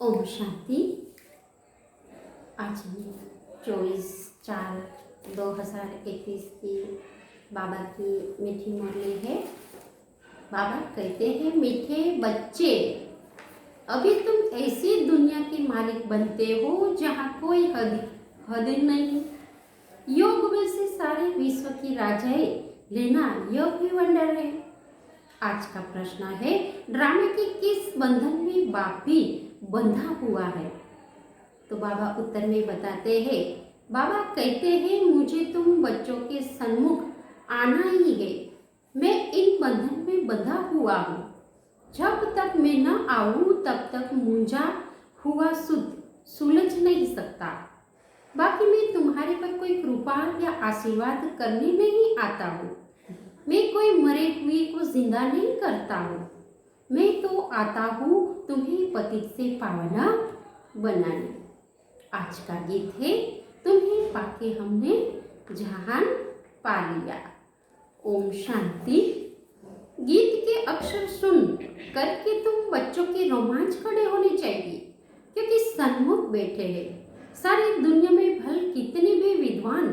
ओम शांति। आज 24/4/2021 की बाबा की मीठी मुरली है। बाबा कहते हैं, मीठे बच्चे, अभी तुम ऐसी दुनिया के मालिक बनते हो जहाँ कोई हद नहीं। योग बल से सारे विश्व की राजाई लेना यह भी वंडर है। आज का प्रश्न है, ड्रामे के किस बंधन में बाप भी बंधा हुआ है? तो बाबा उत्तर में बताते हैं, बाबा कहते हैं, मुझे तुम बच्चों के सन्मुख आना ही है। मैं इन बंधन में बंधा हुआ हूँ। जब तक मैं न आऊँ तब तक मुंजा हुआ सुलझ नहीं सकता। बाकी मैं तुम्हारे पर कोई कृपा या आशीर्वाद करने नहीं आता हूँ। मैं कोई मरे हुए को जिंदा नहीं करता हूँ। मैं तो आता हूँ तुम्हें पतित से पावना बनाने। आज का गीत है, तुम्हें पाके हमने जहान पा लिया। ओम शांति। गीत के अक्षर सुन करके तुम बच्चों के रोमांच खड़े होने चाहिए, क्योंकि सन्मुख बैठे हैं सारी दुनिया में भल कितने भी विद्वान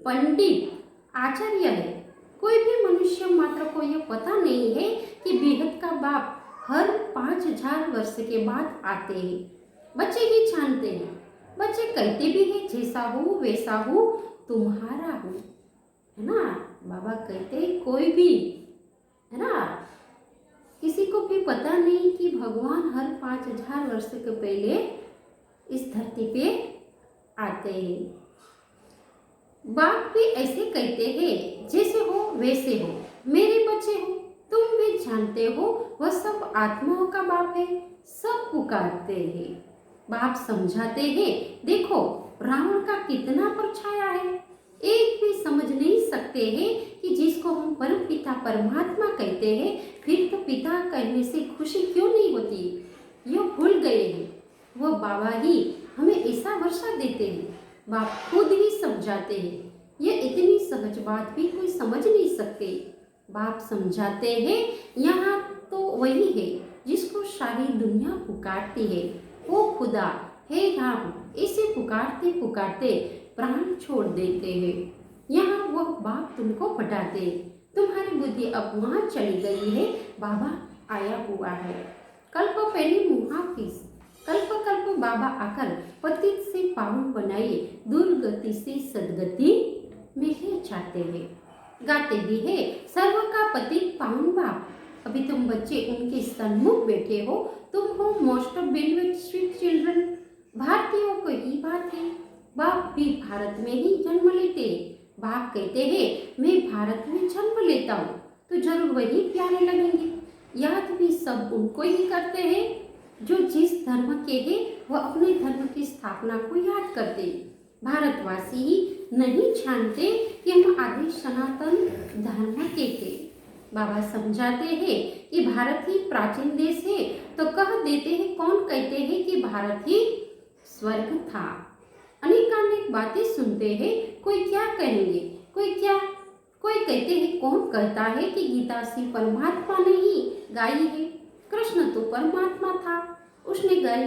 पंडित आचार्य है। कोई भी मनुष्य मात्र को यह पता नहीं है कि बेहद का बाप हर 5000 वर्ष के बाद आते हैं। बच्चे ही जानते हैं। बच्चे कहते भी हैं, जैसा हो वैसा हो तुम्हारा हो, है ना। बाबा कहते हैं, कोई भी, है ना, किसी को भी पता नहीं कि भगवान हर 5000 वर्ष के पहले इस धरती पे आते हैं। बाप भी ऐसे कहते हैं, जैसे हो वैसे हो, मेरे बच्चे हो, तुम भी जानते हो वह सब आत्माओं का बाप है। सब पुकारते हैं। बाप समझाते हैं, देखो रावण का कितना परछाया है। एक भी समझ नहीं सकते हैं कि जिसको हम परम पिता परमात्मा कहते हैं, फिर तो पिता कहने से खुशी क्यों नहीं होती। यह भूल गए हैं। वह बाबा ही हमें ऐसा वर्षा देते हैं। बाप खुद ही समझाते हैं। ये इतनी सहज बात भी कोई समझ नहीं सकते। बाप समझाते हैं, यहाँ तो वही है जिसको सारी दुनिया पुकारती है। वो खुदा है राम, इसे पुकारते पुकारते प्राण छोड़ देते हैं। यहाँ वह बाप तुमको पटाते, तुम्हारी बुद्धि अब वहाँ चली गई है। बाबा आया हुआ है। कल्प पहले मुहाफिज, कल्प कल्प बाबा आकर पतित से पावन बनाए, दुर्गति से सदगति में ले जाते हैं। गाते भी है, सर्व का पतित पावन बाप। अभी तुम बच्चे उनके सन्मुख बैठे हो। तुम हो most of benefit sweet children. भारतीयों को ही बात है। बाप भी भारत में ही जन्म लेते। बाप कहते हैं, मैं भारत में जन्म लेता हूँ तो जरूर वही प्यारे लगेंगे। याद भी सब उनको ही करते हैं जो जिस धर्म के हैं वह अपने धर्म की स्थापना को याद करते। भारतवासी ही नहीं जानते कि हम आदि सनातन धर्म के थे। बाबा समझाते हैं कि भारत ही प्राचीन देश है तो कह देते हैं, कौन कहते हैं कि भारत ही स्वर्ग था। अनेकानेक बातें सुनते हैं। कोई क्या कहेंगे, कोई कहते हैं, कौन कहता है कि गीता श्री परमात्मा ने ही गाई है। कृष्ण तो परमात्मा था, उसने गाई।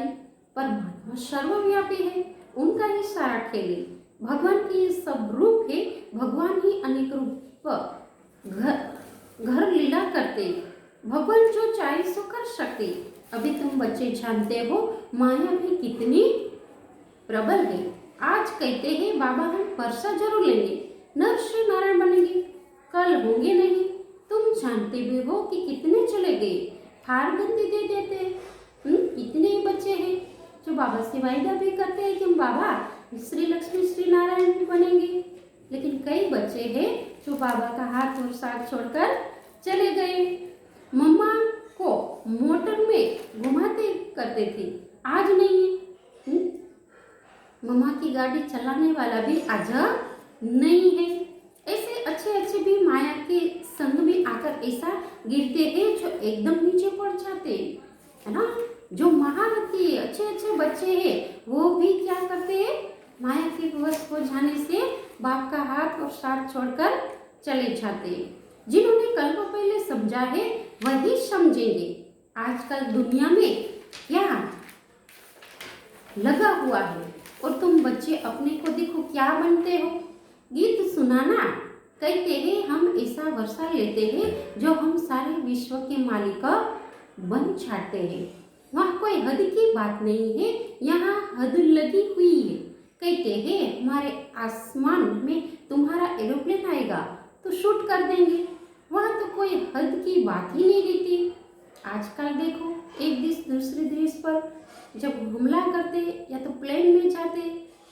परमात्मा सर्वव्यापी है, उनका ही सारा खेल है। भगवान के सब रूप है। भगवान ही अनेक रूप घर लीला करते। भगवान जो चाहे सो कर सकते। अभी तुम बच्चे जानते हो माया भी कितनी प्रबल है। आज कहते हैं, बाबा हम वर्षा जरूर लेंगे, नर से नारायण बनेंगे, कल होंगे नहीं। तुम जानते भी हो कि कितने चले गए, हार गंदी दे देते। कितने बच्चे हैं जो बाबा से वायदा भी करते हैं कि हम बाबा श्री लक्ष्मी श्री नारायण भी बनेंगे, लेकिन कई बच्चे हैं जो बाबा का हाथ और साथ छोड़कर चले गए। मम्मा को मोटर में घुमाते करते थे, आज नहीं है। मम्मा की गाड़ी चलाने वाला भी आज नहीं है। ऐसे अच्छे अच्छे भी माया के संग में आकर ऐसा गिरते हैं जो एकदम नीचे पड़ जाते, है ना। जो महारथी अच्छे अच्छे बच्चे हैं वो भी क्या करते हैं, माया के वश हो जाने से बाप का हाथ और साथ छोड़कर चले जाते। जिन्होंने कल्प पहले समझा है वही समझेंगे। आजकल दुनिया में क्या लगा हुआ है और तुम बच्चे अपने को देखो क्या बनते हो। गीत सुनाना, कहते हैं हम ऐसा वर्षा लेते हैं जो हम सारे विश्व के मालिक बन छाते हैं। वहाँ कोई हद की बात नहीं है, यहाँ हद लगी हुई है। कहते हैं हमारे आसमान में तुम्हारा एरोप्लेन आएगा तो शूट कर देंगे। वहाँ तो कोई हद की बात ही नहीं रहती। आजकल देखो एक देश दूसरे देश पर जब हमला करते या तो प्लेन में जाते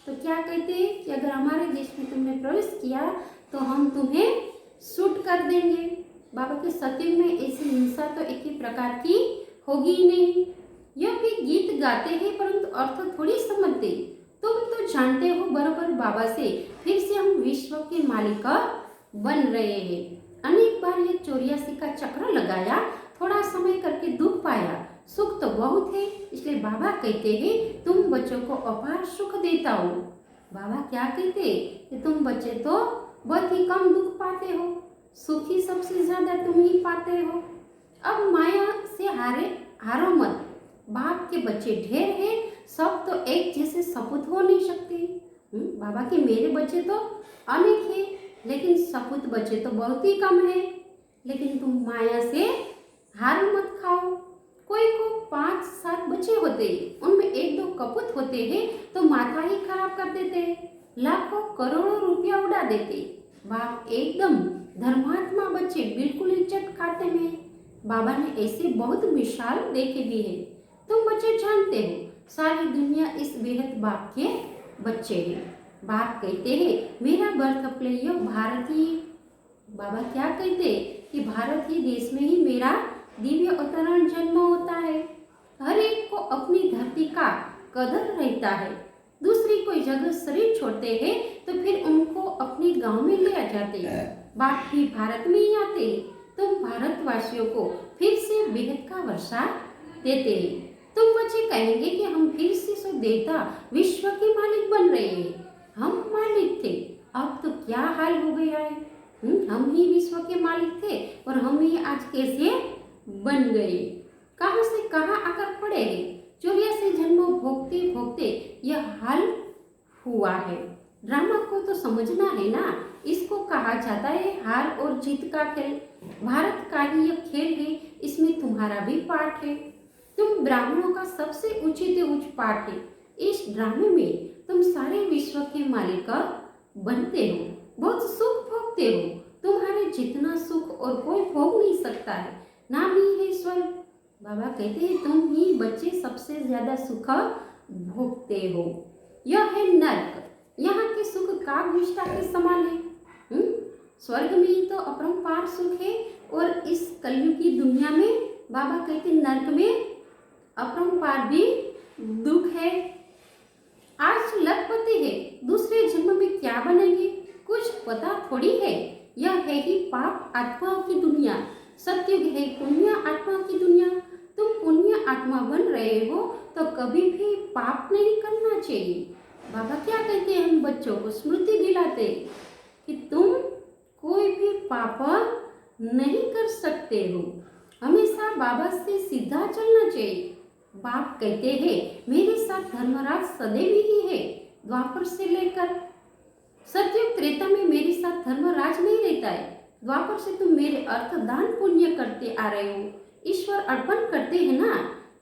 तो क्या कहते हैं कि अगर हमारे देश में तुमने प्रवेश किया तो हम तुम्हें शूट कर देंगे। बाबा के सत्य में ऐसी हिंसा तो एक ही प्रकार की होगी ही नहीं। यह भी गीत गाते हैं परंतु अर्थ थोड़ी समझते। तुम तो जानते हो बराबर बाबा से फिर से हम विश्व के मालिक बन रहे हैं। अनेक बार ये 84 का चक्र लगाया, थोड़ा समय करके दुख पाया, सुख तो बहुत है। इसलिए बाबा कहते हैं तुम बच्चों को अपार सुख देता हो। बाबा क्या कहते हैं कि तुम बच्चे तो बहुत ही कम दुख पाते हो, सुख ही सबसे ज्यादा तुम ही पाते हो। अब माया से हारो मत। बाप के बच्चे ढेर हैं, सब तो एक जैसे सपूत हो नहीं सकते। बाबा के मेरे बच्चे तो अनेक हैं लेकिन सपूत बच्चे तो बहुत ही कम है। लेकिन तुम माया से हार मत खाओ। कोई को 5-7 बच्चे होते, उनमें 1-2 कपूत होते हैं तो माथा ही खराब कर देते, लाखों करोड़ों रुपया उड़ा देते। बाप एकदम धर्मात्मा बच्चे बिल्कुल इज्जत खाते में। बाबा ने ऐसे बहुत मिसाल देके भी है। तुम बच्चे जानते हो सारी दुनिया इस बेहद बाप के बच्चे हैं। बाप कहते हैं मेरा बर्थ प्लेस भारत ही। बाबा क्या कहते कि भारत ही देश में ही मेरा दिव्य अवतरण जन्म होता है। हर एक को अपनी धरती का कदर रहता है। दूसरी कोई जगह शरीर छोड़ते हैं तो फिर उनको अपने गांव में ले आ जाते। बाप भी भारत में ही आते। तुम भारतवासियों को फिर से बेहद का वर्षा देते हैं। तुम बच्चे कहेंगे कि हम फिर से सो देवता विश्व के मालिक बन रहे हैं। हम मालिक थे, अब तो क्या हाल हो गया है। हम ही विश्व के मालिक थे और हम ही आज कैसे बन गए, कहां से कहां आकर पड़े हैं। 84 जन्म भोगते भोगते यह हाल हुआ है। ड्रामा को तो समझना है ना। इसको कहा जाता है हार और जीत का खेल। भारत का ही यह खेल है, इसमें तुम्हारा भी पार्ट है। तुम ब्राह्मणों का सबसे ऊंचे उच्च पार्ट है। इस ड्रामे में तुम सारे विश्व के मालिक बनते हो, बहुत सुख भोगते हो। तुम्हारे जितना सुख और कोई भोग नहीं सकता है, नाम ही है स्वर्ग। बाबा कहते हैं तुम ही बच्चे सबसे ज्यादा सुख भोगते हो। यह है नर्क, यहाँ के सुख काग विष्ठा के समान है। स्वर्ग में तो अपरंपार सुख है और इस कलयुगी दुनिया में बाबा कहते नर्क में अपरंपार भी दुख है। आज लखपति है, दूसरे जन्म में क्या बनेंगे कुछ पता थोड़ी है। यह है ही पाप आत्माओं की दुनिया, सतयुग है पुण्य आत्मा की दुनिया। तुम पुण्य आत्मा बन रहे हो तो कभी भी पाप नहीं करना चाहिए। बाबा क्या कहते हैं हम बच्चों को स्मृति दिलाते कि तुम कोई भी पाप नहीं कर सकते हो, हमेशा बाबा से सीधा चलना चाहिए। बाप कहते हैं मेरे साथ धर्मराज सदैव ही है। द्वापर से लेकर सतयुग त्रेता में मेरे साथ धर्मराज नहीं रहता है। द्वापर से तुम मेरे अर्थ दान पुण्य करते आ रहे हो, ईश्वर अर्पण करते हैं ना।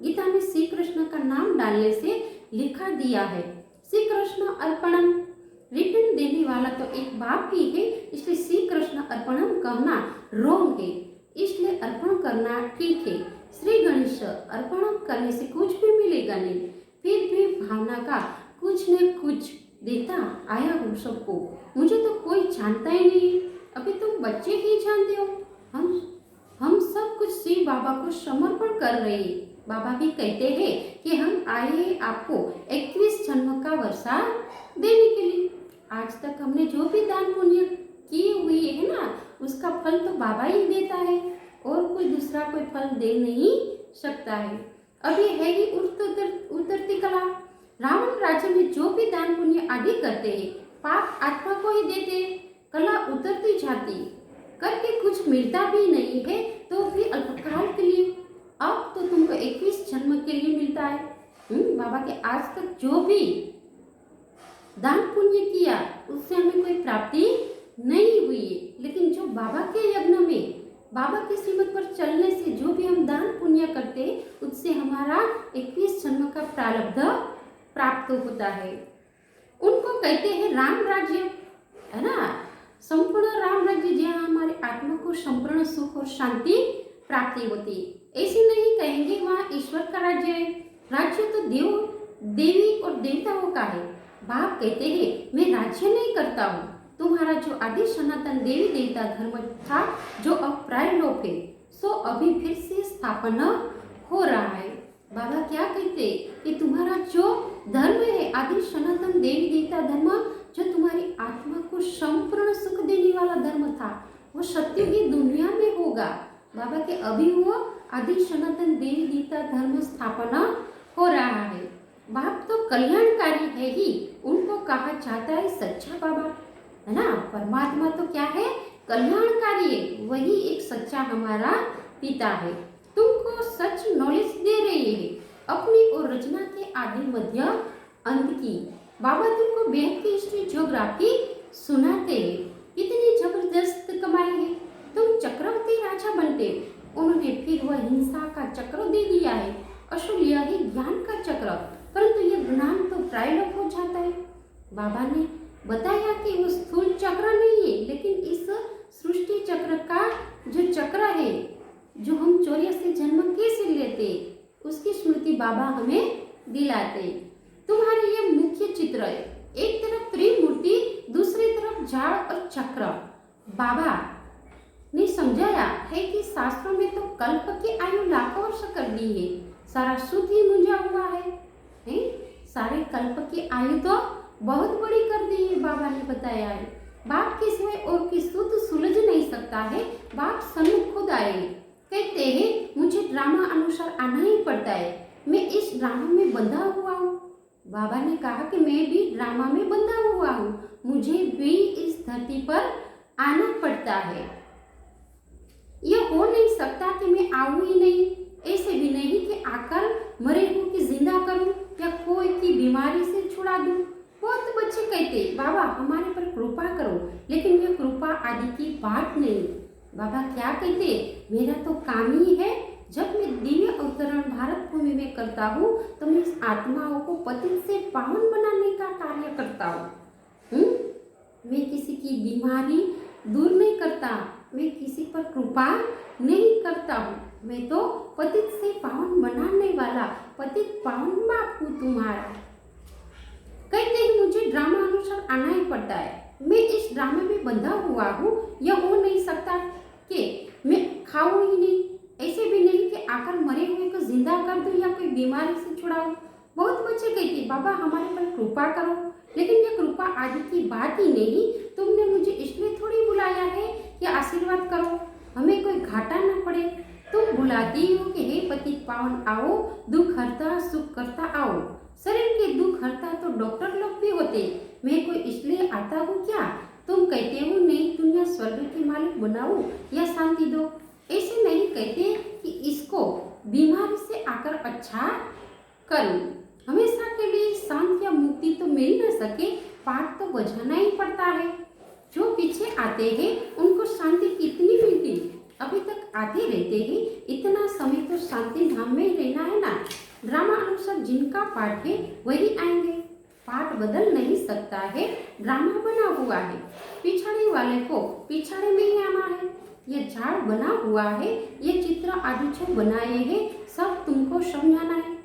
गीता में श्री कृष्ण का नाम डालने से लिखा दिया है श्री कृष्ण अर्पणम। रिटर्न देने वाला तो एक बाप ही है, इसलिए श्री कृष्ण अर्पणम कहना रोंग है, इसलिए अर्पण करना ठीक है। श्री गणेश अर्पण करने से कुछ भी मिलेगा नहीं, फिर भी भावना का कुछ न कुछ देता आया हूँ सबको। मुझे तो कोई जानता ही नहीं, अभी तुम बच्चे ही जानते हो। हम सब कुछ श्री बाबा को समर्पण कर रहे हैं। बाबा भी कहते हैं कि हम आए हैं आपको 21 जन्म का वर्षा देने के लिए। आज तक हमने जो भी दान पुण्य किए हुए है ना, उसका फल तो बाबा ही देता है और कोई दूसरा कोई फल दे नहीं सकता है। अब ये है ही उतरती कला। रावण राज्य में जो भी दान पुण्य आदि करते हैं पाप आत्मा को ही देते, कला उतरती जाती, करके कुछ मिलता भी नहीं है तो भी अल्पकाल के लिए। अब तो तुमको 21 जन्म के लिए मिलता है। बाबा बाबा के आज तक जो भी दान पुण्य किया उससे हमें कोई प्राप्ति नहीं हुई है, लेकिन जो बाबा के यज्ञ में बाबा की श्रीमत पर चलने से जो भी हम दान पुण्य करते उससे हमारा 21 जन्म का प्रारब्ध प्राप्त होता है। उनको कहते हैं राम राज्य, है ना, संपूर्ण राम राज्य, जहाँ हमारे आत्मा को संपूर्ण सुख और शांति प्राप्ति होती। ऐसे नहीं कहेंगे वहाँ ईश्वर का राज्य है, राज्य तो देव देवी और देवताओं का है। बाप कहते हैं मैं राज्य नहीं करता हूँ, तुम्हारा जो आदि सनातन देवी देवता धर्म था जो अब प्रायलोप है सो अभी फिर से स्थापना हो रहा है। बाबा क्या कहते कि तुम्हारा जो धर्म है आदि सनातन देवी देवता धर्म जो तुम्हारी आत्मा को संपूर्ण सुख देने वाला धर्म था वो सत्युगी दुनिया में होगा। बाबा के अभी वो आदि सनातन देवी देवता धर्म स्थापना हो रहा है। बाप तो कल्याणकारी है ही, उनको कहा जाता है सच्चा बाबा, है ना। परमात्मा तो क्या है, कल्याणकारी है, वही एक सच्चा हमारा पिता है। तुमको सच नॉलेज दे रही है अपनी और रचना के आदि मध्य अंत की। बाबा तुमको बेहद की हिस्ट्री ज्योग्राफी सुनाते हैं, कितनी जबरदस्त कमाई है। तुम चक्रवर्ती राजा बनते हो, उन्होंने फिर वह हिंसा का चक्र दे दिया है, असल यह है ज्ञान का चक्र, परंतु यह ज्ञान तो प्रायलोप हो जाता है। बाबा ने बताया कि वो स्थूल चक्र नहीं है, लेकिन इस सृष्टि चक्र का जो चक्र है जो हम 84 जन्म कैसे लेते उसकी स्मृति बाबा हमें दिलाते। तुम्हारे ये मुख्य चित्र है, एक तरफ त्रिमूर्ति दूसरी तरफ झाड़ और चक्र। बाबा ने समझाया है कि शास्त्रों में तो कल्प की आयु लाखों वर्ष कर दी है, सारा शुद्ध ही मुंजा हुआ है? सारे कल्प की आयु तो बहुत बड़ी कर दी है, बाबा ने बताया है। बाप के सिवाय और की शुद्ध सुलझ नहीं सकता है, बाप सन्मुख खुद आए, कहते हैं मुझे ड्रामा अनुसार आना ही पड़ता है, मैं इस ड्रामा में बंधा हुआ हूँ। बाबा ने कहा कि मैं भी ड्रामा में बंधा हुआ हूँ, मुझे भी इस धरती पर आना पड़ता है। यह हो नहीं सकता कि मैं आऊँ ही नहीं, ऐसे भी नहीं कि आकर मरे हुए की जिंदा करूं या कोई की बीमारी से छुड़ा दूं। बहुत बच्चे कहते बाबा हमारे पर कृपा करो, लेकिन यह कृपा आदि की बात नहीं। बाबा क्या कहते, मेरा तो काम ही है, जब मैं दिव्य अवतरण भारत भूमि में करता हूँ तो मैं इस आत्माओं को पतित से पावन बनाने का कार्य करता हूँ। मैं किसी की बीमारी दूर नहीं करता, मैं किसी पर कृपा नहीं करता हूँ, मैं तो पतित से पावन बनाने वाला पतित पावन बाप हूँ तुम्हारा। कहते हैं मुझे ड्रामा अनुसार आना ही पड़ता है, मैं इस ड्रामे में बंधा हुआ हूँ। यह हो नहीं सकता कि मैं खाऊं ही नहीं, ऐसे भी नहीं कि आकर मरे हुए को जिंदा कर दूं या कोई बीमारी से छुड़ाऊं। बहुत बच्चे कहते बाबा हमारे पर कृपा करो, लेकिन यह कृपा आदि की बात ही नहीं, तुमने मुझे इसलिए थोड़ी बुलाया है कि आशीर्वाद करो, हमें कोई घाटा न पड़े। तुम बुलाती हो कि हे पतित पावन आओ, दुख हरता सुख करता आओ। शरीर के दुख हरता तो डॉक्टर लोग भी होते, मैं कोई इसलिए आता हूँ क्या? तुम कहते हो नहीं दुनिया स्वर्ग के मालिक बनाओ या शांति दो, ऐसे नहीं कहते कि इसको बीमारी से आकर अच्छा करूं। हमेशा के लिए शांति या मुक्ति तो मिल न सके, पाठ तो बजाना ही पड़ता है। जो पीछे आते हैं उनको शांति कितनी मिलती, अभी तक आते रहते हैं, इतना समय तो शांति धाम में रहना है ना। ड्रामा अनुसार जिनका पाठ है वही आएंगे, पाठ बदल नहीं सकता है, ड्रामा बना हुआ है, पिछाड़े वाले को पिछाड़े में ही आना है। ये झाड़ बना हुआ है, ये चित्र आदि जो बनाए हैं सब तुमको समझाना है।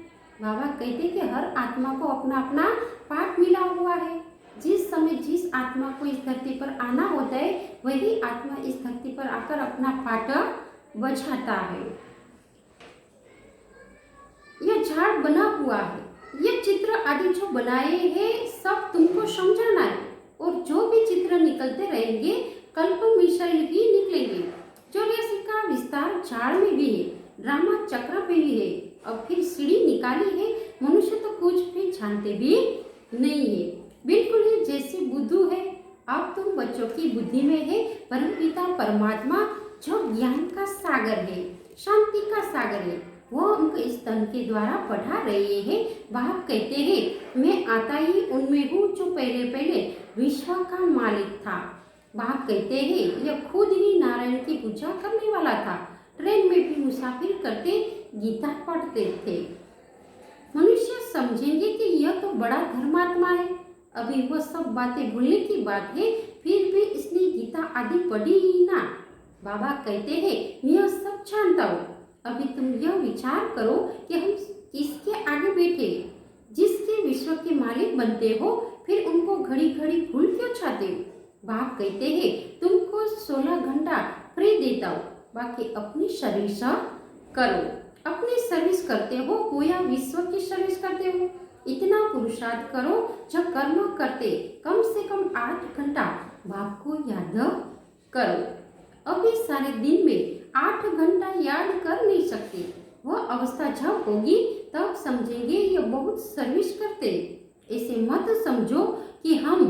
बाबा कहते कि हर आत्मा को अपना अपना पाठ मिला हुआ है, जिस समय जिस आत्मा को इस धरती पर आना होता है वही आत्मा इस धरती पर आकर अपना पाठ बजाता है। यह झाड़ बना हुआ है, ये चित्र आदि जो बनाए हैं सब तुमको समझाना है, और जो भी चित्र निकलते रहेंगे कल्प मिसाइल ही निकलेंगे। जो का विस्तार झाड़ में भी है, ड्रामा चक्र पे भी है, अब फिर सीढ़ी निकाली है, मनुष्य तो कुछ भी जानते भी नहीं है, बिल्कुल ही जैसे बुद्धू है। अब तुम बच्चों की बुद्धि में है परमपिता परमात्मा जो ज्ञान का सागर है, शांति का सागर है, वह उनको इस तन के द्वारा पढ़ा रहे हैं। बाप कहते हैं मैं आता ही उनमें हूँ जो पहले पहले विश्व का मालिक था। बाप कहते हैं यह खुद ही नारायण की पूजा करने वाला था। ट्रेन में भी मुसाफिर करते गीता पढ़ते थे। मनुष्य समझेंगे कि यह तो बड़ा धर्मात्मा है, अभी वह सब बातें भूलने की बात है, फिर भी इसने गीता आदि पढ़ी ही ना। बाबा कहते हैं मैं यह सब जानता हूँ, अभी तुम यह विचार करो कि हम किसके आगे बैठे, जिसके विश्व के मालिक बनते हो, फिर उनको घड़ी घड़ी भूल क्यों जाते हो। बाप कहते हैं तुमको 16 घंटा फ्री देता हूँ, बाकी अपनी सर्विस करो। अपनी सर्विस करते हो गोया विश्व की सर्विस करते हो। इतना पुरुषार्थ करो, जब कर्म करते कम से कम 8 घंटा बाप को याद करो। अभी सारे दिन में 8 घंटा याद कर नहीं सकते, वह अवस्था जब होगी तब समझेंगे ये बहुत सर्विस करते। ऐसे मत समझो कि हम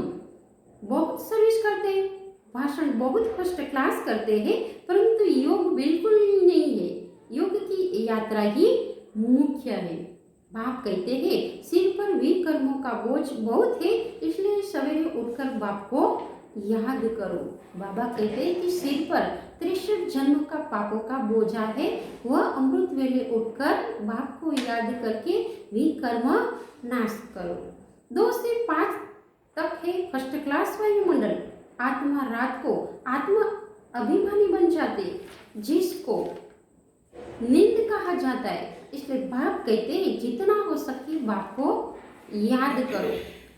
बहुत सर्विस करते हैं, भाषण बहुत फर्स्ट क्लास करते हैं, परंतु योग बिल्कुल ही नहीं है। योग की यात्रा ही मुख्य है। बाप कहते हैं सिर पर भी कर्मों का बोझ बहुत है, इसलिए सवेरे उठकर बाप को याद करो। बाबा कहते हैं कि सिर पर 63 जन्म का पापों का बोझा है, वह अमृत वेले उठकर बाप को याद करके भी कर्म नाश करो। 2 से 5 तक है फर्स्ट क्लास वायुमंडल। आत्मा रात को आत्मा अभिमानी बन जाते, जिसको नींद कहा जाता है। इसलिए बाप कहते हैं जितना हो सके बाप को याद करो।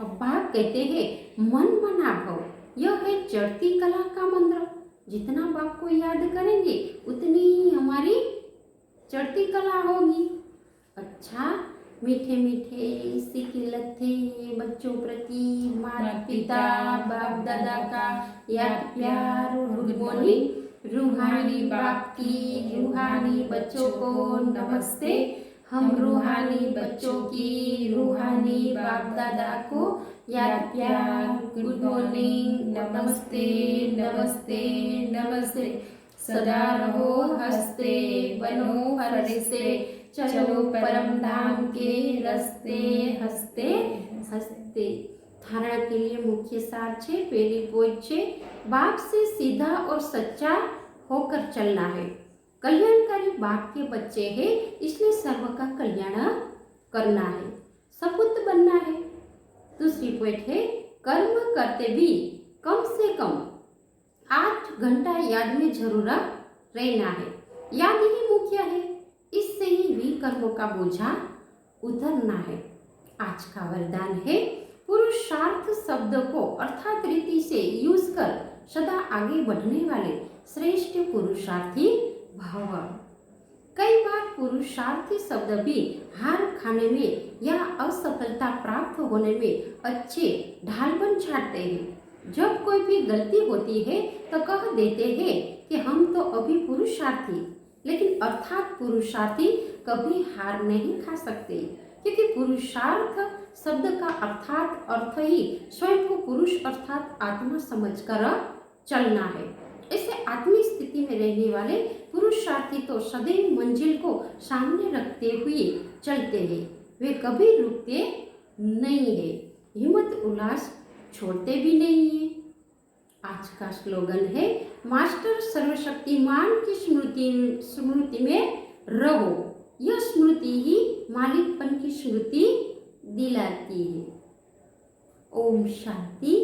अब बाप कहते हैं मन मना भव, यह है चढ़ती कला का मंत्र। जितना बाप को याद करेंगे उतनी ही हमारी चढ़ती कला होगी। अच्छा, मीठे मीठे सिके लथे बच्चों प्रति माता पिता बाप दादा का याद प्यार और गुड मॉर्निंग। रूहानी बाप की रूहानी बच्चों को नमस्ते। हम रूहानी बच्चों की रूहानी बाप दादा को याद प्यार गुड मॉर्निंग नमस्ते नमस्ते नमस्ते। सदा रहो हंसते बनो फरिश्ते, चलो परम धाम के रास्ते हंसते हंसते। धारणा के लिए मुख्य सार छे, पहली पोज छे बाप से सीधा और सच्चा होकर चलना है। कल्याणकारी बाप के बच्चे हैं, इसलिए सर्व का कल्याण करना है, सपूत बनना है। दूसरी पॉइंट है कर्म करते भी कम से कम 8 घंटा याद में जरूर रहना है। याद ही मुख्य है, इससे ही विकर्मों का बोझा उतरना है। आज का वरदान है पुरुषार्थ शब्द को अर्थात रीति से यूज कर सदा आगे बढ़ने वाले श्रेष्ठ पुरुषार्थी भव। कई बार पुरुषार्थी शब्द भी हार खाने में या असफलता प्राप्त होने में अच्छे ढाल बन जाते हैं। जब कोई भी गलती होती है तो कह देते हैं कि हम तो अभी पुरुषार्थी, लेकिन अर्थात पुरुषार्थी कभी हार नहीं खा सकते, क्योंकि पुरुषार्थ शब्द का अर्थात अर्थ ही स्वयं को पुरुष अर्थात आत्मा समझकर चलना है। ऐसे आत्मिक स्थिति में रहने वाले पुरुषार्थी तो सदैव मंजिल को सामने रखते हुए चलते हैं, वे कभी रुकते नहीं है, हिम्मत उल्लास छोड़ते भी नहीं है। आज का स्लोगन है मास्टर सर्वशक्तिमान की स्मृति में रहो, यह स्मृति ही मालिकपन की स्मृति दिलाती है। ओम शांति।